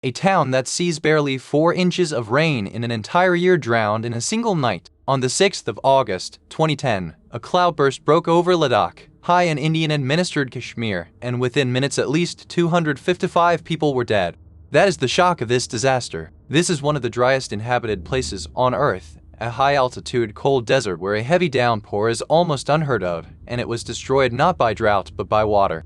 A town that sees barely 4 inches of rain in an entire year drowned in a single night. On the 6th of August, 2010, a cloudburst broke over Ladakh, high in Indian-administered Kashmir, and within minutes at least 255 people were dead. That is the shock of this disaster. This is one of the driest inhabited places on Earth, a high-altitude cold desert where a heavy downpour is almost unheard of, and it was destroyed not by drought but by water.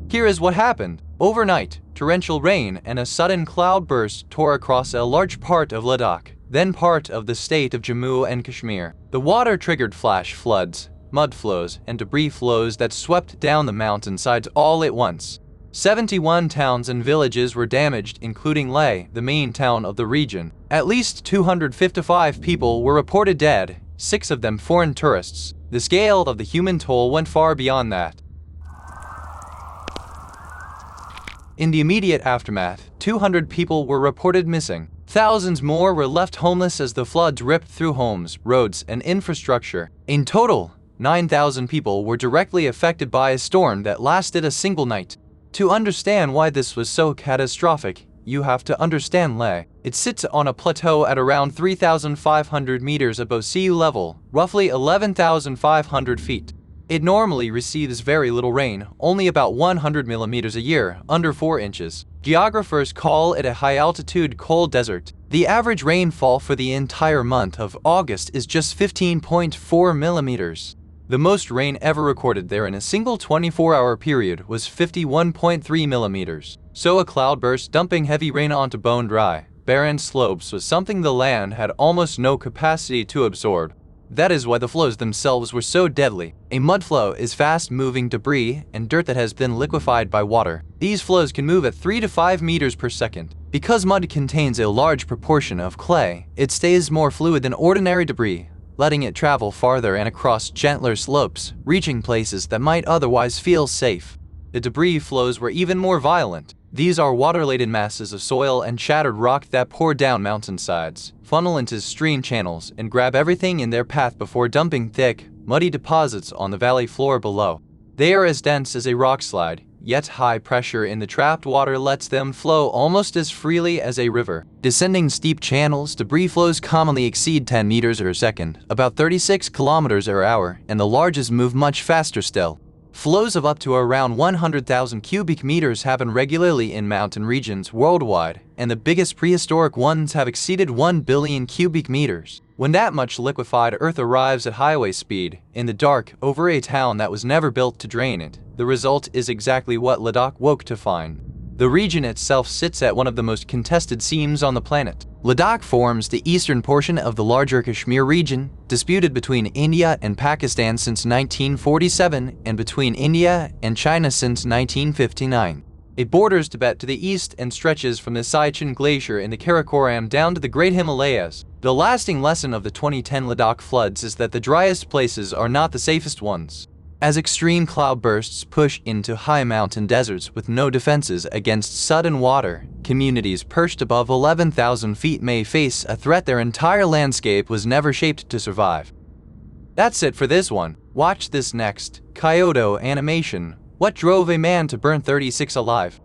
Here is what happened. Overnight, torrential rain and a sudden cloudburst tore across a large part of Ladakh, then part of the state of Jammu and Kashmir. The water triggered flash floods, mud flows, and debris flows that swept down the mountainsides all at once. 71 towns and villages were damaged, including Leh, the main town of the region. At least 255 people were reported dead, 6 of them foreign tourists. The scale of the human toll went far beyond that. In the immediate aftermath, 200 people were reported missing. Thousands more were left homeless as the floods ripped through homes, roads, and infrastructure. In total, 9,000 people were directly affected by a storm that lasted a single night. To understand why this was so catastrophic, you have to understand Leh. It sits on a plateau at around 3,500 meters above sea level, roughly 11,500 feet. It normally receives very little rain, only about 100 millimeters a year, under 4 inches. Geographers call it a high-altitude cold desert. The average rainfall for the entire month of August is just 15.4 millimeters. The most rain ever recorded there in a single 24-hour period was 51.3 millimeters. So a cloudburst dumping heavy rain onto bone-dry, barren slopes was something the land had almost no capacity to absorb. That is why the flows themselves were so deadly. A mudflow is fast-moving debris and dirt that has been liquefied by water. These flows can move at 3 to 5 meters per second. Because mud contains a large proportion of clay, it stays more fluid than ordinary debris, letting it travel farther and across gentler slopes, reaching places that might otherwise feel safe. The debris flows were even more violent. These are water-laden masses of soil and shattered rock that pour down mountainsides, funnel into stream channels, and grab everything in their path before dumping thick, muddy deposits on the valley floor below. They are as dense as a rockslide, yet high pressure in the trapped water lets them flow almost as freely as a river. Descending steep channels, debris flows commonly exceed 10 meters per second, about 36 kilometers per hour, and the largest move much faster still. Flows of up to around 100,000 cubic meters happen regularly in mountain regions worldwide, and the biggest prehistoric ones have exceeded 1 billion cubic meters. When that much liquefied earth arrives at highway speed, in the dark, over a town that was never built to drain it, the result is exactly what Ladakh woke to find. The region itself sits at one of the most contested seams on the planet. Ladakh forms the eastern portion of the larger Kashmir region, disputed between India and Pakistan since 1947 and between India and China since 1959. It borders Tibet to the east and stretches from the Siachen Glacier in the Karakoram down to the Great Himalayas. The lasting lesson of the 2010 Ladakh floods is that the driest places are not the safest ones. As extreme cloudbursts push into high mountain deserts with no defenses against sudden water, communities perched above 11,000 feet may face a threat their entire landscape was never shaped to survive. That's it for this one. Watch this next Kyoto animation. What drove a man to burn 36 alive?